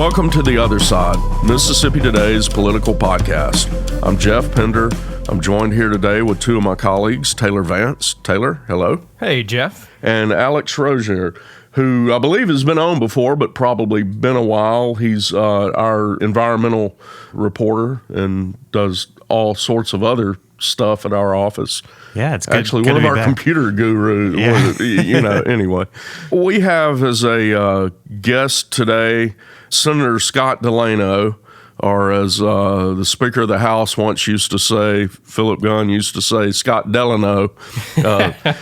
Welcome to The Other Side, Mississippi Today's political podcast. I'm Jeff Pender. I'm joined here today with two of my colleagues, Taylor Vance. Taylor, hello. Hey, Jeff. And Alex Rozier, who I believe has been on before, but probably been a while. He's our environmental reporter and does all sorts of other stuff at our office. Yeah, it's good. Actually, good one of our back. computer gurus. Yeah. Anyway. We have as a guest today Senator Scott Delano, or as the Speaker of the House once used to say, Philip Gunn used to say, Scott Delano.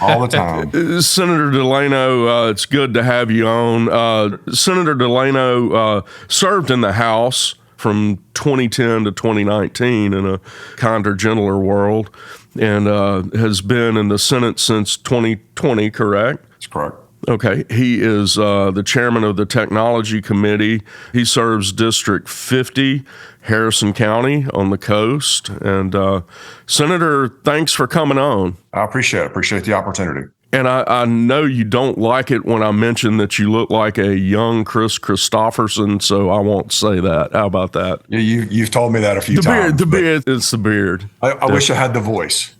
All the time. Senator Delano, it's good to have you on. Senator Delano served in the House from 2010 to 2019 in a kinder, gentler world, and has been in the Senate since 2020, correct? That's correct. Okay. He is the chairman of the Technology Committee. He serves District 50, Harrison County on the coast. And Senator, thanks for coming on. I appreciate it. Appreciate the opportunity. And I know you don't like it when I mention that you look like a young Chris Christopherson, so I won't say that. How about that? You've told me that a few times. The beard, it's the beard. I wish I had the voice.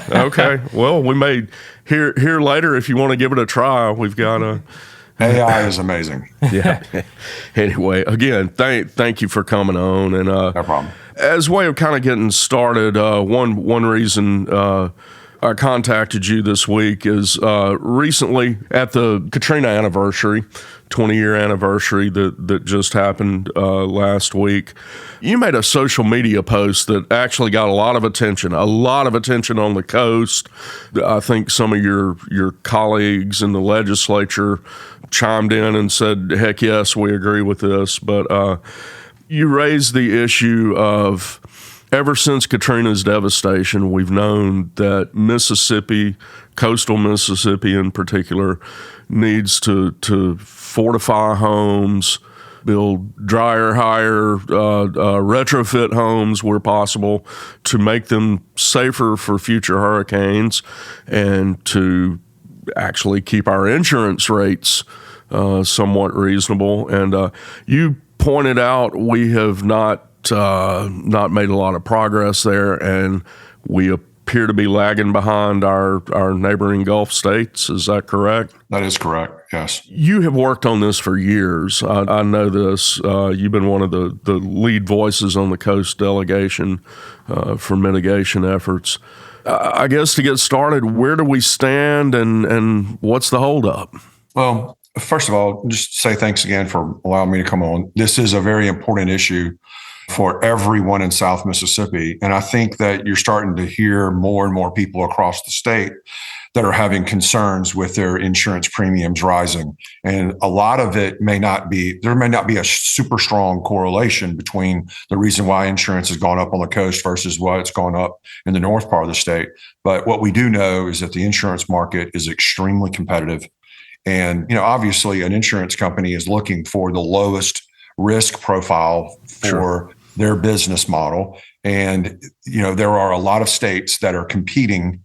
Okay. Well, we may hear later if you want to give it a try. We've got a... AI is amazing. Yeah. Anyway, again, thank you for coming on. And No problem. as a way of kind of getting started, one reason I contacted you this week is recently at the Katrina anniversary, 20-year anniversary that just happened last week. You made a social media post that actually got a lot of attention on the coast. I think some of your colleagues in the legislature chimed in and said, heck yes, we agree with this. But you raised the issue of, ever since Katrina's devastation, we've known that Mississippi, coastal Mississippi in particular, needs to fortify homes, build drier, higher, retrofit homes where possible to make them safer for future hurricanes and to actually keep our insurance rates somewhat reasonable. And you pointed out we have not made a lot of progress there, and we appear to be lagging behind our neighboring Gulf states. Is that correct? That is correct, yes. You have worked on this for years. I know this. You've been one of the lead voices on the coast delegation for mitigation efforts. I guess to get started, where do we stand and what's the holdup? Well, first of all, just say thanks again for allowing me to come on. This is a very important issue for everyone in South Mississippi. And I think that you're starting to hear more and more people across the state that are having concerns with their insurance premiums rising. And a lot of it may not be a super strong correlation between the reason why insurance has gone up on the coast versus why it's gone up in the north part of the state. But what we do know is that the insurance market is extremely competitive. And, obviously an insurance company is looking for the lowest risk profile for their business model. And, there are a lot of states that are competing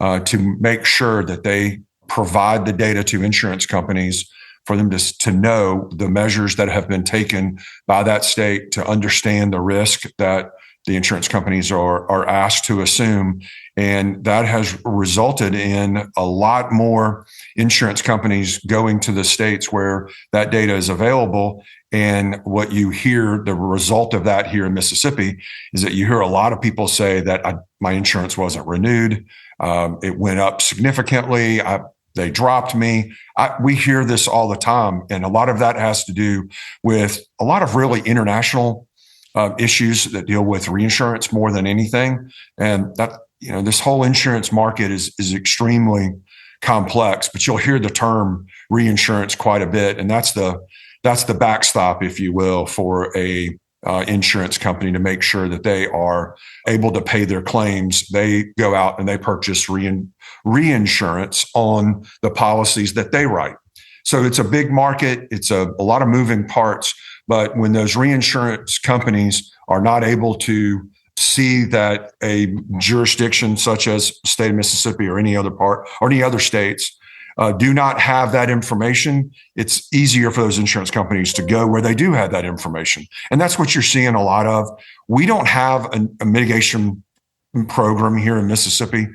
to make sure that they provide the data to insurance companies for them to know the measures that have been taken by that state to understand the risk that the insurance companies are asked to assume. And that has resulted in a lot more insurance companies going to the states where that data is available. And what you hear, the result of that here in Mississippi, is that you hear a lot of people say that my insurance wasn't renewed. It went up significantly. They dropped me. We hear this all the time. And a lot of that has to do with a lot of really international issues that deal with reinsurance more than anything. And that, this whole insurance market is extremely complex, but you'll hear the term reinsurance quite a bit. And that's the backstop, if you will, for a insurance company to make sure that they are able to pay their claims. They go out and they purchase reinsurance on the policies that they write. So it's a big market. It's a lot of moving parts. But when those reinsurance companies are not able to see that a jurisdiction such as the state of Mississippi or any other part or any other states do not have that information, it's easier for those insurance companies to go where they do have that information. And that's what you're seeing a lot of. We don't have a mitigation program here in Mississippi.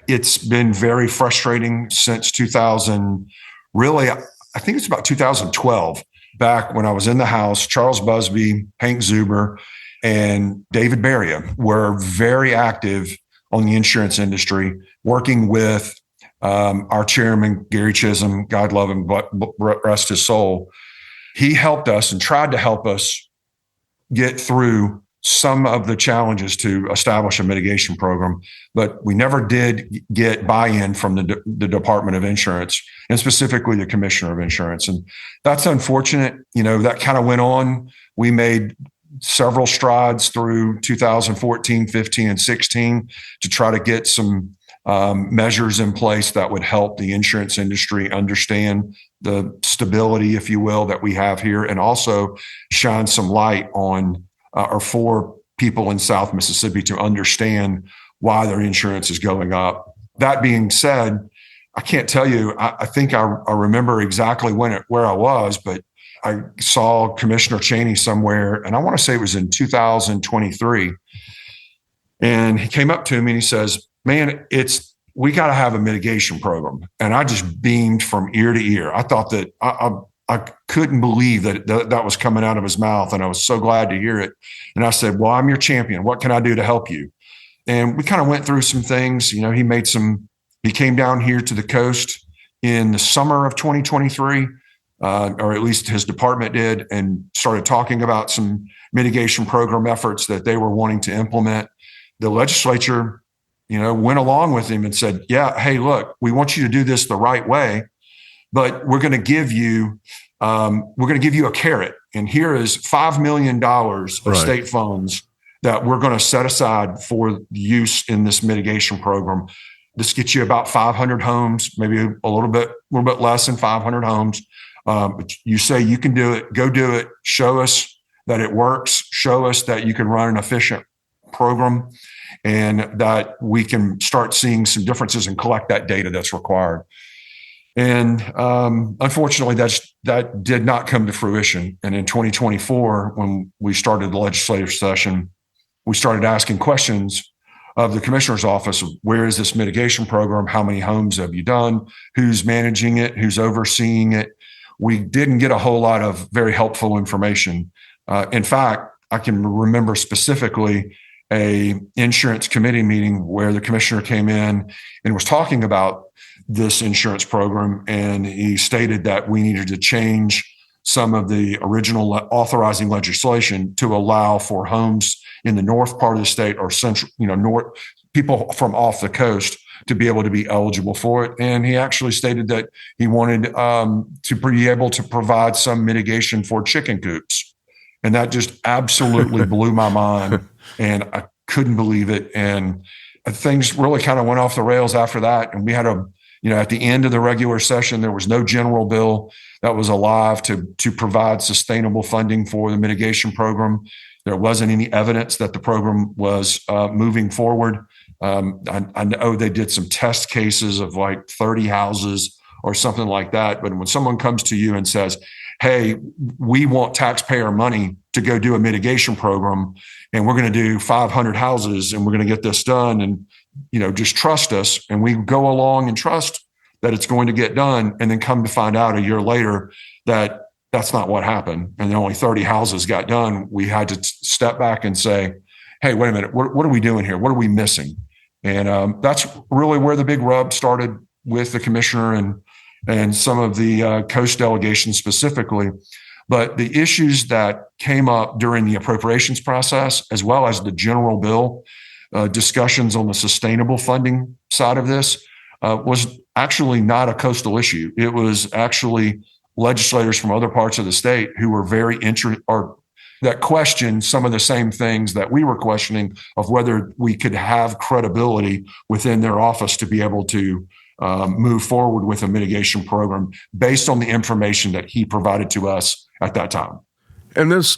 It's been very frustrating since 2000, really, I think it's about 2012, back when I was in the House. Charles Busby, Hank Zuber, and David Beria were very active on the insurance industry, working with our chairman, Gary Chisholm, God love him, but rest his soul. He helped us and tried to help us get through some of the challenges to establish a mitigation program, but we never did get buy-in from the Department of Insurance, and specifically the Commissioner of Insurance. And that's unfortunate. That kind of went on. We made several strides through 2014, 15, and 16 to try to get some measures in place that would help the insurance industry understand the stability, if you will, that we have here, and also shine some light on or for people in South Mississippi to understand why their insurance is going up. That being said, I can't tell you, I think I remember exactly where I was, but I saw Commissioner Cheney somewhere, and I want to say it was in 2023. And he came up to me and he says, man, we got to have a mitigation program. And I just beamed from ear to ear. I thought that I couldn't believe that was coming out of his mouth. And I was so glad to hear it. And I said, well, I'm your champion. What can I do to help you? And we kind of went through some things. He came down here to the coast in the summer of 2023, or at least his department did, and started talking about some mitigation program efforts that they were wanting to implement. The legislature, went along with him and said, yeah, hey, look, we want you to do this the right way, but we're going to give you a carrot. And here is $5 million of state funds that we're going to set aside for use in this mitigation program. This gets you about 500 homes, maybe a little bit less than 500 homes. But you say you can do it, go do it. Show us that it works. Show us that you can run an efficient program, and that we can start seeing some differences and collect that data that's required. And unfortunately, that did not come to fruition. And in 2024, when we started the legislative session, we started asking questions of the commissioner's office. Where is this mitigation program? How many homes have you done? Who's managing it? Who's overseeing it? We didn't get a whole lot of very helpful information. In fact, I can remember specifically a insurance committee meeting where the commissioner came in and was talking about this insurance program. And he stated that we needed to change some of the original authorizing legislation to allow for homes in the north part of the state or central, north, people from off the coast to be able to be eligible for it. And he actually stated that he wanted to be able to provide some mitigation for chicken coops. And that just absolutely blew my mind. And I couldn't believe it. And things really kind of went off the rails after that. And we had at the end of the regular session, there was no general bill that was alive to provide sustainable funding for the mitigation program. There wasn't any evidence that the program was moving forward. I know they did some test cases of like 30 houses or something like that. But when someone comes to you and says, hey, we want taxpayer money to go do a mitigation program, and we're going to do 500 houses, and we're going to get this done, and just trust us, and we go along and trust that it's going to get done, and then come to find out a year later that that's not what happened, and only 30 houses got done. We had to step back and say, hey, wait a minute, what are we doing here? What are we missing? And that's really where the big rub started with the commissioner and some of the coast delegations specifically. But the issues that came up during the appropriations process, as well as the general bill discussions on the sustainable funding side of this, was actually not a coastal issue. It was actually legislators from other parts of the state who were very interested, or that questioned some of the same things that we were questioning, of whether we could have credibility within their office to be able to move forward with a mitigation program based on the information that he provided to us at that time. And this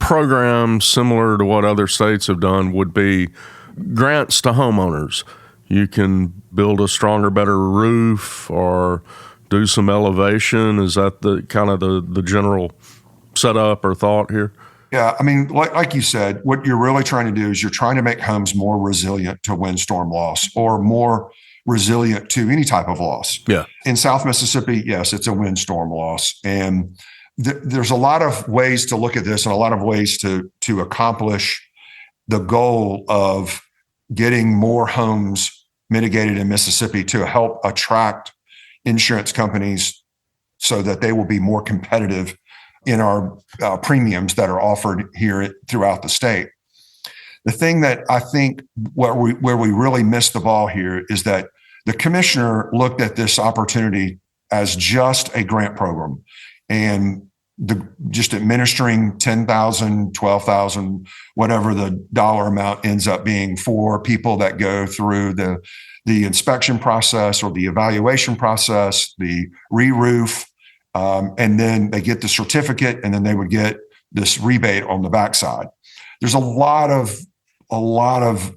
program, similar to what other states have done, would be grants to homeowners. You can build a stronger, better roof, or do some elevation? Is that the kind of the general setup or thought here? Yeah, I mean, like you said, what you're really trying to do is you're trying to make homes more resilient to windstorm loss or more resilient to any type of loss. Yeah. In South Mississippi, yes, it's a windstorm loss. And there's a lot of ways to look at this and a lot of ways to accomplish the goal of getting more homes mitigated in Mississippi to help attract insurance companies so that they will be more competitive in our premiums that are offered here throughout the state. The thing that I think where we really missed the ball here is that the commissioner looked at this opportunity as just a grant program and just administering 10,000, 12,000, whatever the dollar amount ends up being for people that go through the inspection process or the evaluation process, the re-roof, and then they get the certificate, and then they would get this rebate on the backside. There's a lot of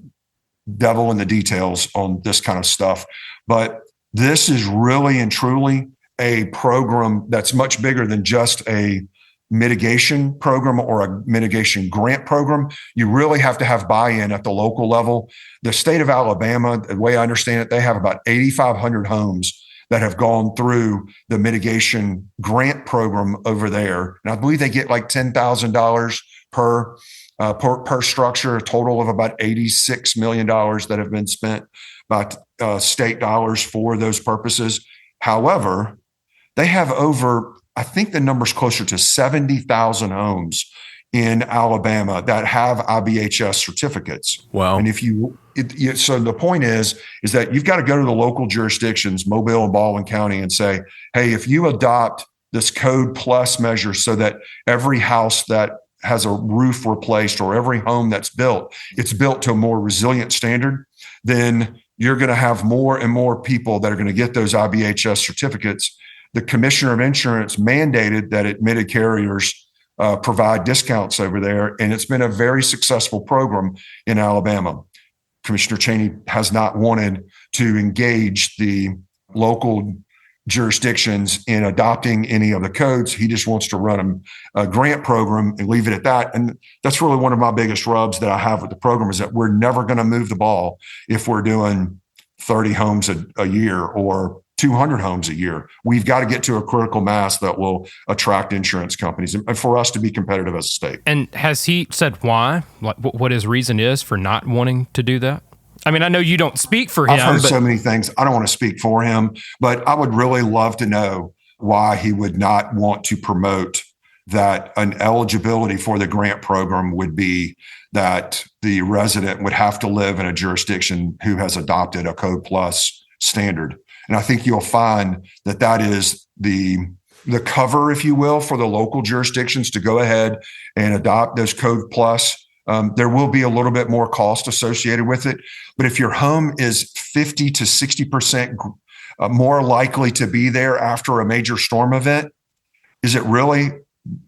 devil in the details on this kind of stuff, but this is really and truly a program that's much bigger than just a mitigation program or a mitigation grant program. You really have to have buy-in at the local level. The state of Alabama, the way I understand it, they have about 8,500 homes that have gone through the mitigation grant program over there. And I believe they get like $10,000 per structure, a total of about $86 million that have been spent by state dollars for those purposes. However, they have over, I think the number's closer to 70,000 homes in Alabama that have IBHS certificates. Wow. And so the point is that you've got to go to the local jurisdictions, Mobile and Baldwin County, and say, hey, if you adopt this code plus measure so that every house that has a roof replaced or every home that's built, it's built to a more resilient standard, then you're going to have more and more people that are going to get those IBHS certificates. The Commissioner of Insurance mandated that admitted carriers provide discounts over there, and it's been a very successful program in Alabama. Commissioner Cheney has not wanted to engage the local jurisdictions in adopting any of the codes. He just wants to run a grant program and leave it at that. And that's really one of my biggest rubs that I have with the program, is that we're never going to move the ball if we're doing 30 homes a year or 200 homes a year. We've got to get to a critical mass that will attract insurance companies and for us to be competitive as a state. And has he said why? Like what his reason is for not wanting to do that? I mean, I know you don't speak for him. I've heard so many things. I don't want to speak for him, but I would really love to know why he would not want to promote that an eligibility for the grant program would be that the resident would have to live in a jurisdiction who has adopted a Code Plus standard. And I think you'll find that that is the cover, if you will, for the local jurisdictions to go ahead and adopt those Code Plus. There will be a little bit more cost associated with it. But if your home is 50 to 60% more likely to be there after a major storm event, is it really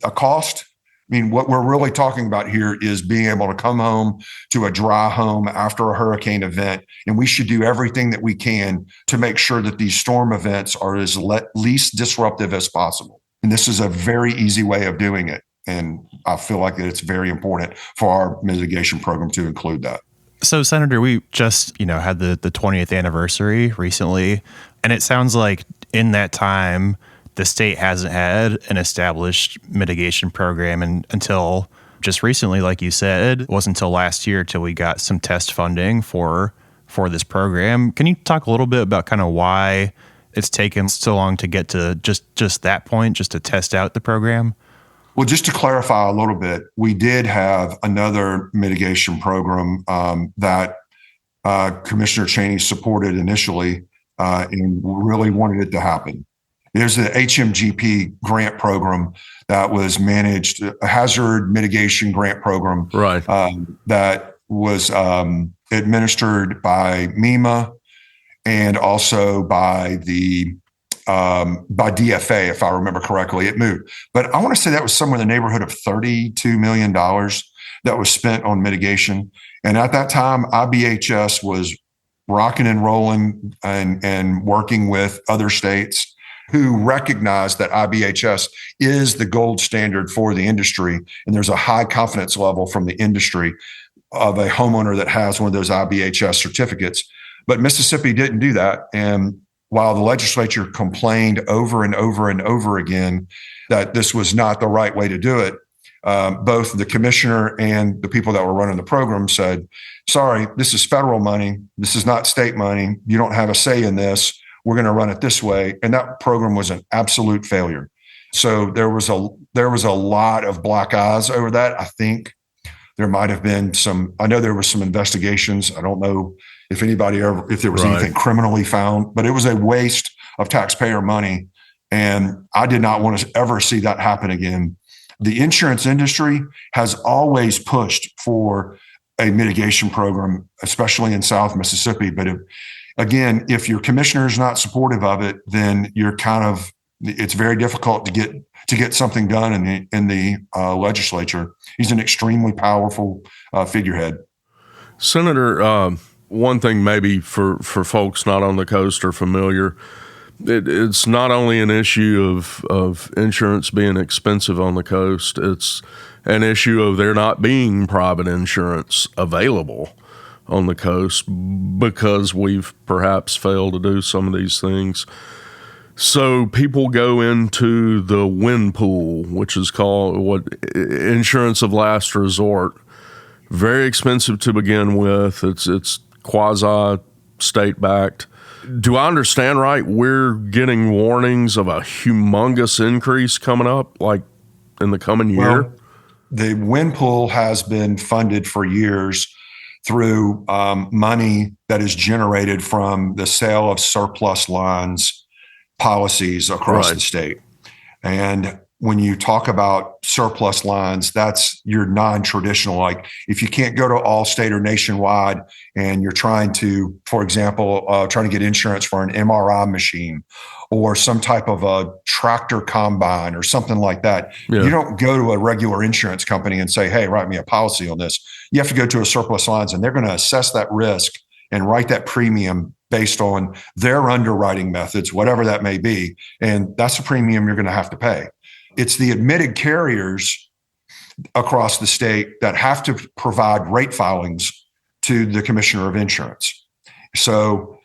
a cost? I mean, what we're really talking about here is being able to come home to a dry home after a hurricane event. And we should do everything that we can to make sure that these storm events are as least disruptive as possible. And this is a very easy way of doing it. And I feel like that it's very important for our mitigation program to include that. So, Senator, we just, had the 20th anniversary recently, and it sounds like in that time, the state hasn't had an established mitigation program until just recently, like you said. It wasn't until last year till we got some test funding for this program. Can you talk a little bit about kind of why it's taken so long to get to just that point, just to test out the program? Well, just to clarify a little bit, we did have another mitigation program that Commissioner Cheney supported initially and really wanted it to happen. There's the HMGP grant program that was managed, a hazard mitigation grant program, right? That was administered by MEMA and also by DFA, if I remember correctly. It moved, but I want to say that was somewhere in the neighborhood of $32 million that was spent on mitigation. And at that time, IBHS was rocking and rolling and working with other states who recognize that IBHS is the gold standard for the industry. And there's a high confidence level from the industry of a homeowner that has one of those IBHS certificates. But Mississippi didn't do that. And while the legislature complained over and over and over again that this was not the right way to do it, both the commissioner and the people that were running the program said, sorry, this is federal money. This is not state money. You don't have a say in this. We're going to run it this way. And that program was an absolute failure. So there was a lot of black eyes over that. I think there might have been I know there were some investigations. I don't know if there was anything criminally found, but it was a waste of taxpayer money. And I did not want to ever see that happen again. The insurance industry has always pushed for a mitigation program, especially in South Mississippi. But if your commissioner is not supportive of it, then it's very difficult to get something done in the legislature. He's an extremely powerful figurehead. Senator, one thing maybe for folks not on the coast or familiar, it's not only an issue of insurance being expensive on the coast. It's an issue of there not being private insurance available on the coast because we've perhaps failed to do some of these things. So people go into the wind pool, which is called insurance of last resort. Very expensive to begin with. It's quasi state backed. Do I understand right? We're getting warnings of a humongous increase coming up, like in the coming year? Well, the wind pool has been funded for years through money that is generated from the sale of surplus lines policies across the state. And when you talk about surplus lines, that's your non-traditional. Like if you can't go to Allstate or Nationwide and you're trying to, for example, trying to get insurance for an MRI machine or some type of a tractor combine or something like that, you don't go to a regular insurance company and say, hey, write me a policy on this. You have to go to a surplus lines and they're going to assess that risk and write that premium based on their underwriting methods, whatever that may be. And that's a premium you're going to have to pay. It's the admitted carriers across the state that have to provide rate filings to the Commissioner of Insurance. So,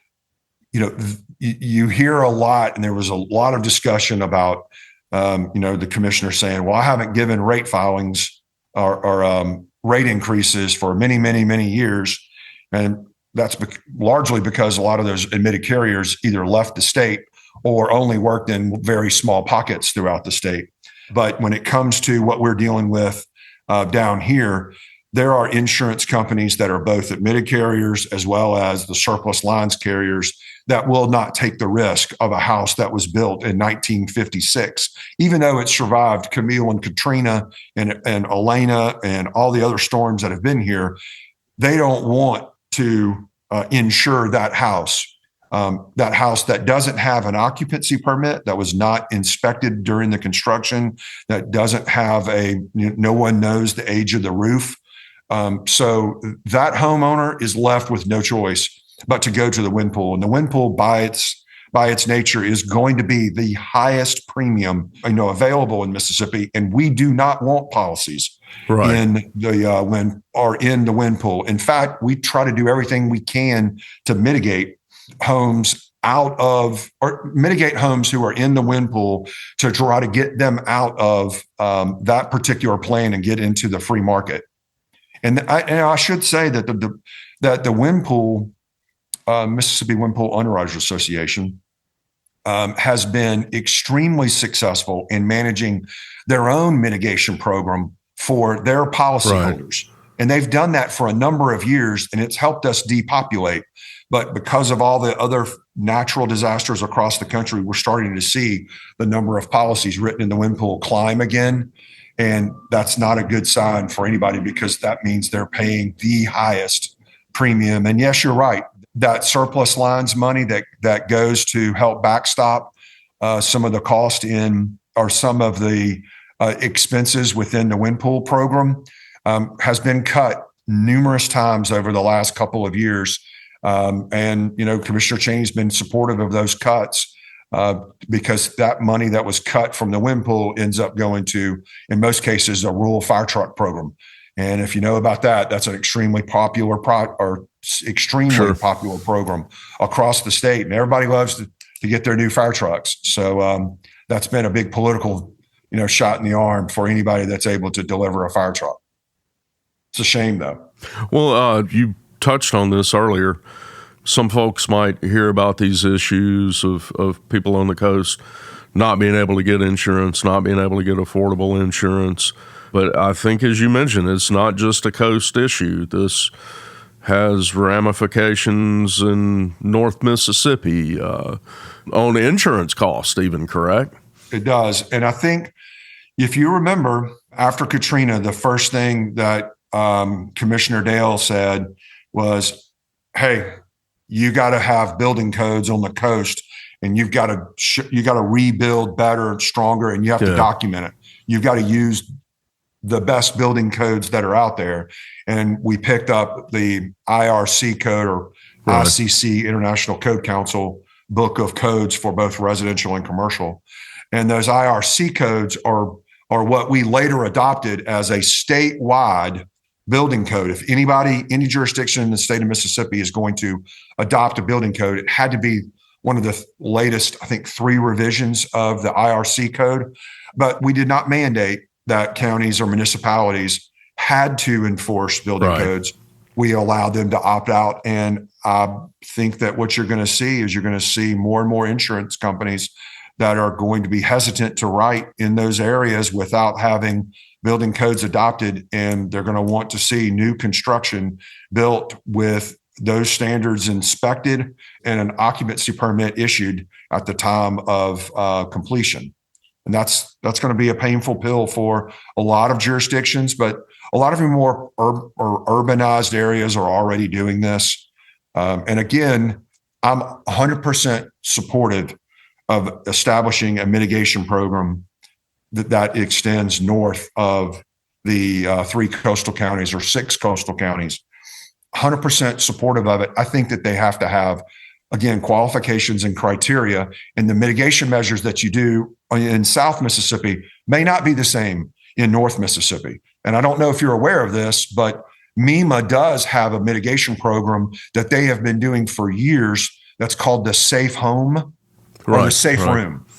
you hear a lot, and there was a lot of discussion about, the commissioner saying, well, I haven't given rate filings or rate increases for many, many, many years. And that's largely because a lot of those admitted carriers either left the state or only worked in very small pockets throughout the state. But when it comes to what we're dealing with down here, there are insurance companies that are both admitted carriers as well as the surplus lines carriers that will not take the risk of a house that was built in 1956, even though it survived Camille and Katrina and Elena and all the other storms that have been here. They don't want to insure that house that doesn't have an occupancy permit, that was not inspected during the construction, that doesn't have no one knows the age of the roof. So that homeowner is left with no choice but to go to the wind pool. And the wind pool by its nature is going to be the highest premium, available in Mississippi. And we do not want policies in the wind pool. In fact, we try to do everything we can to mitigate homes mitigate homes who are in the wind pool to try to get them out of that particular plan and get into the free market. And I should say that the wind pool, Mississippi Wind Pool Underwriters Association, has been extremely successful in managing their own mitigation program for their policyholders. And they've done that for a number of years, and it's helped us depopulate. But because of all the other natural disasters across the country, we're starting to see the number of policies written in the wind pool climb again. And that's not a good sign for anybody, because that means they're paying the highest premium. And yes, you're right. That surplus lines money that goes to help backstop some of the cost or some of the expenses within the wind pool program has been cut numerous times over the last couple of years. And Commissioner Cheney's been supportive of those cuts. because that money that was cut from the wind pool ends up going to, in most cases, a rural fire truck program. And if you know about that, that's an extremely popular popular program across the state, and everybody loves to get their new fire trucks. So that's been a big political, shot in the arm for anybody that's able to deliver a fire truck. It's a shame, though. Well, you touched on this earlier. Some folks might hear about these issues of people on the coast not being able to get insurance, not being able to get affordable insurance. But I think, as you mentioned, it's not just a coast issue. This has ramifications in North Mississippi on insurance costs even, correct? It does. And I think if you remember, after Katrina, the first thing that Commissioner Dale said was, hey, you got to have building codes on the coast, and you've got to rebuild better and stronger, and you have to document it. You've got to use the best building codes that are out there. And we picked up the IRC code, or ICC, International Code Council book of codes for both residential and commercial. And those IRC codes are what we later adopted as a statewide building code. If any jurisdiction in the state of Mississippi is going to adopt a building code, it had to be one of the latest, I think, 3 revisions of the IRC code. But we did not mandate that counties or municipalities had to enforce building codes. We allowed them to opt out. And I think that what you're going to see more and more insurance companies that are going to be hesitant to write in those areas without having building codes adopted. And they're going to want to see new construction built with those standards inspected and an occupancy permit issued at the time of completion. And that's going to be a painful pill for a lot of jurisdictions, but a lot of the more urbanized areas are already doing this. And again, I'm 100% supportive of establishing a mitigation program that extends north of the 3 coastal counties or 6 coastal counties. 100% supportive of it. I think that they have to have, again, qualifications and criteria, and the mitigation measures that you do in South Mississippi may not be the same in North Mississippi. And I don't know if you're aware of this, but MEMA does have a mitigation program that they have been doing for years. That's called the Safe Home or the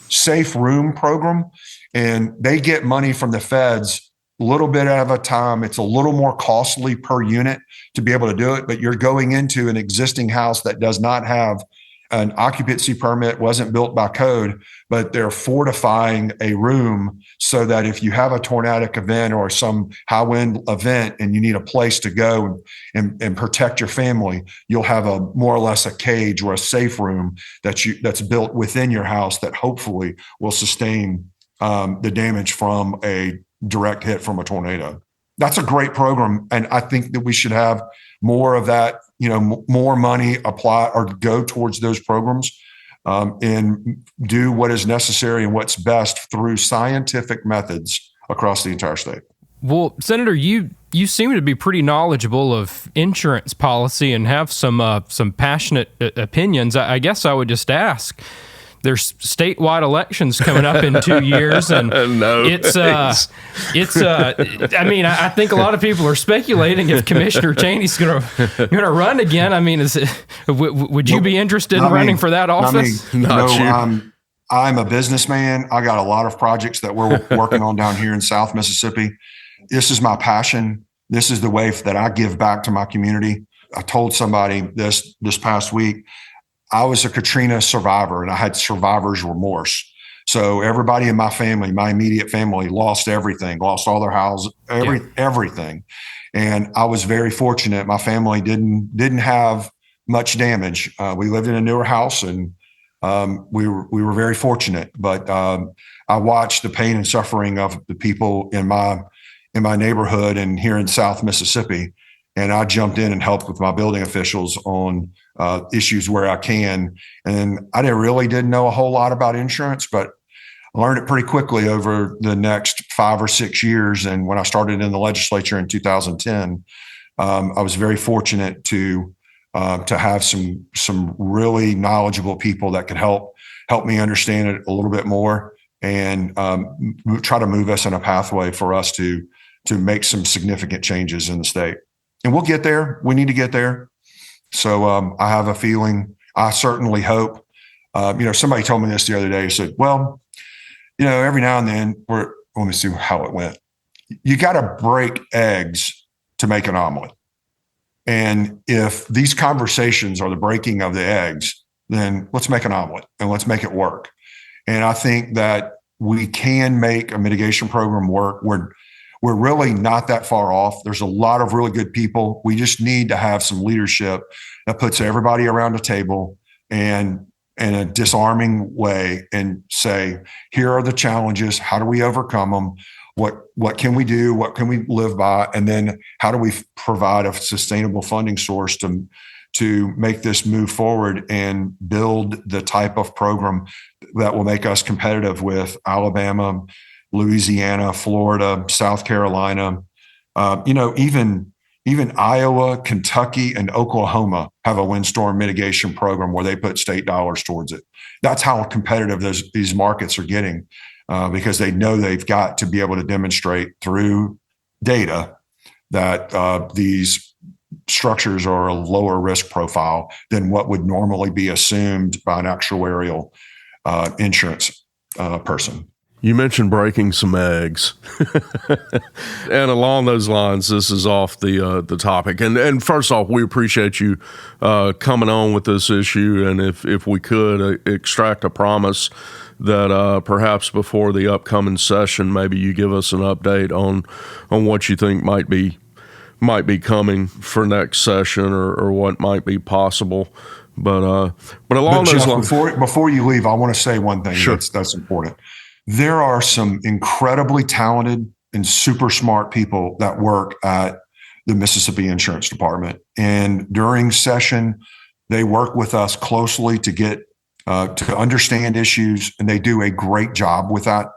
Safe Room program. And they get money from the feds a little bit at a time. It's a little more costly per unit to be able to do it, but you're going into an existing house that does not have an occupancy permit, wasn't built by code, but they're fortifying a room so that if you have a tornadic event or some high wind event and you need a place to go and protect your family, you'll have a more or less a cage or a safe room that's built within your house that hopefully will sustain the damage from a direct hit from a tornado. That's a great program. And I think that we should have more of that, more money apply or go towards those programs, and do what is necessary and what's best through scientific methods across the entire state. Well, Senator, you seem to be pretty knowledgeable of insurance policy and have some passionate opinions. I guess I would just ask, there's statewide elections coming up in 2 years, and I mean, I think a lot of people are speculating if Commissioner Cheney's going to run again. I mean, would you be interested in running for that office? I'm a businessman. I got a lot of projects that we're working on down here in South Mississippi. This is my passion. This is the way that I give back to my community. I told somebody this past week, I was a Katrina survivor and I had survivor's remorse. So everybody in my family, my immediate family, lost everything, lost all their houses, everything. And I was very fortunate. My family didn't have much damage. We lived in a newer house, and we were very fortunate. But I watched the pain and suffering of the people in my neighborhood and here in South Mississippi. And I jumped in and helped with my building officials on issues where I can. And I didn't know a whole lot about insurance, but I learned it pretty quickly over the next 5 or 6 years. And when I started in the legislature in 2010, I was very fortunate to to have some really knowledgeable people that could help me understand it a little bit more and try to move us in a pathway for us to make some significant changes in the state. And we'll get there. We need to get there. So I have a feeling, I certainly hope, somebody told me this the other day. He said, well, every now and then let me see how it went. You got to break eggs to make an omelet. And if these conversations are the breaking of the eggs, then let's make an omelet and let's make it work. And I think that we can make a mitigation program work. We're really not that far off. There's a lot of really good people. We just need to have some leadership that puts everybody around a table and in a disarming way and say, here are the challenges. How do we overcome them? What can we do? What can we live by? And then how do we provide a sustainable funding source to make this move forward and build the type of program that will make us competitive with Alabama, Louisiana, Florida, South Carolina, even Iowa, Kentucky, and Oklahoma have a windstorm mitigation program where they put state dollars towards it. That's how competitive these markets are getting. Because they know they've got to be able to demonstrate through data that these structures are a lower risk profile than what would normally be assumed by an actuarial insurance person. You mentioned breaking some eggs, and along those lines, this is off the topic. And first off, we appreciate you coming on with this issue, and if we could extract a promise that perhaps before the upcoming session, maybe you give us an update on what you think might be coming for next session or what might be possible. But along those lines, before you leave, I want to say one thing. Sure. That's important. There are some incredibly talented and super smart people that work at the Mississippi Insurance Department, and during session, they work with us closely to get to understand issues, and they do a great job with that.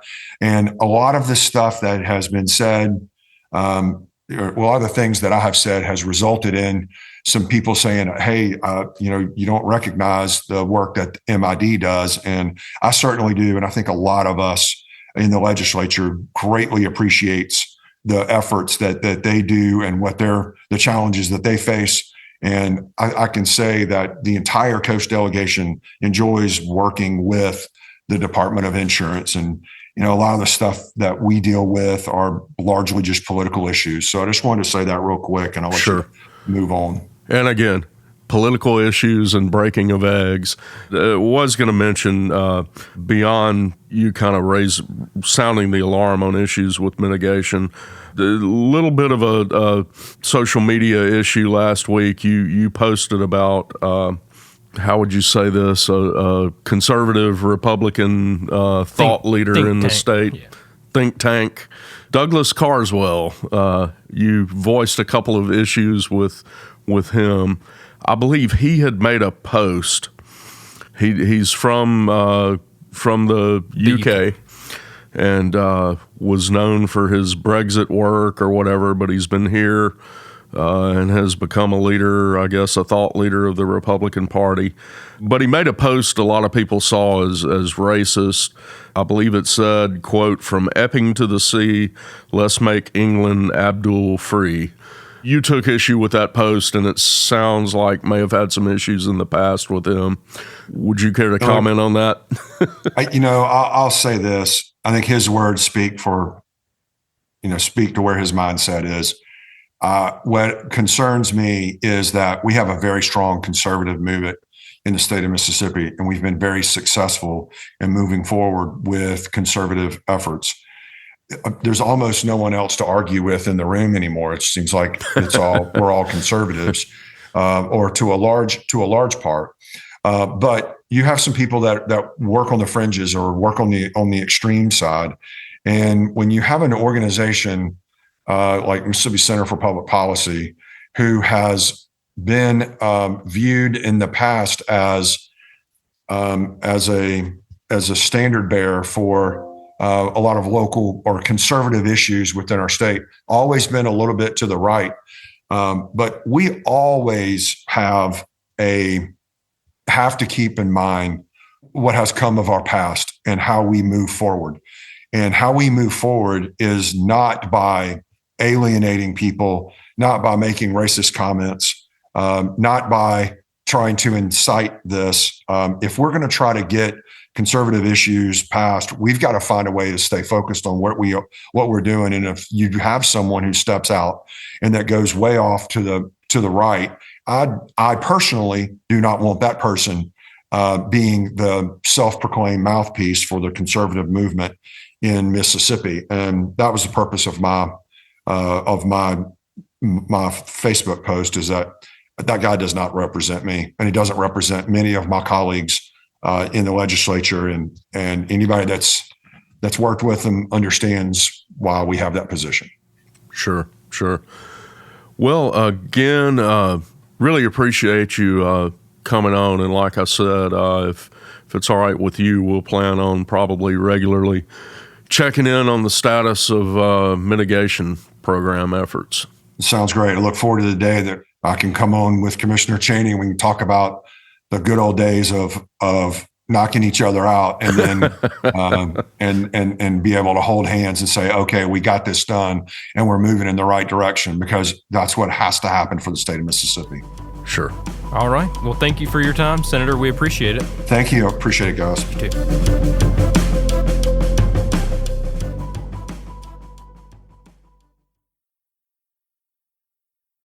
And a lot of the stuff that has been said, a lot of the things that I have said has resulted in some people saying, hey, you don't recognize the work that MID does. And I certainly do. And I think a lot of us in the legislature greatly appreciates the efforts that they do and the challenges that they face. And I can say that the entire Coast delegation enjoys working with the Department of Insurance. And, a lot of the stuff that we deal with are largely just political issues. So I just wanted to say that real quick, and I'll let you move on. And again, political issues and breaking of eggs. Was going to mention beyond you kind of sounding the alarm on issues with mitigation, a little bit of a social media issue last week. You posted about how would you say this, a conservative Republican thought leader in the state, think tank, Douglas Carswell. You voiced a couple of issues with him. I believe he had made a post. He's from the UK and was known for his Brexit work or whatever, but he's been here and has become a leader, I guess, a thought leader of the Republican Party. But he made a post a lot of people saw as racist. I believe it said, quote, "From Epping to the sea, let's make England Abdul free." You took issue with that post, and it sounds like may have had some issues in the past with him. Would you care to comment on that? I'll say this. I think his words speak to where his mindset is. What concerns me is that we have a very strong conservative movement in the state of Mississippi, and we've been very successful in moving forward with conservative efforts. There's almost no one else to argue with in the room anymore. It seems like we're all conservatives, or to a large part. But you have some people that work on the fringes or work on the extreme side. And when you have an organization like Mississippi Center for Public Policy, who has been viewed in the past as a standard bearer for a lot of local or conservative issues within our state, always been a little bit to the right. But we always have have to keep in mind what has come of our past and how we move forward. And how we move forward is not by alienating people, not by making racist comments, not by trying to incite this. If we're going to try to get conservative issues passed, we've got to find a way to stay focused on what we're doing. And if you have someone who steps out and that goes way off to the right, I personally do not want that person being the self-proclaimed mouthpiece for the conservative movement in Mississippi. And that was the purpose of my Facebook post, is that guy does not represent me, and he doesn't represent many of my colleagues in the legislature, and anybody that's worked with him understands why we have that position. Sure. Well, again, really appreciate you coming on, and like I said, if it's all right with you, we'll plan on probably regularly checking in on the status of mitigation program efforts. Sounds great. I look forward to the day that I can come on with Commissioner Cheney and we can talk about the good old days of knocking each other out, and then and be able to hold hands and say, okay, we got this done and we're moving in the right direction, because that's what has to happen for the state of Mississippi. Sure. All right. Well, thank you for your time, Senator. We appreciate it. Thank you. I appreciate it, guys. You too.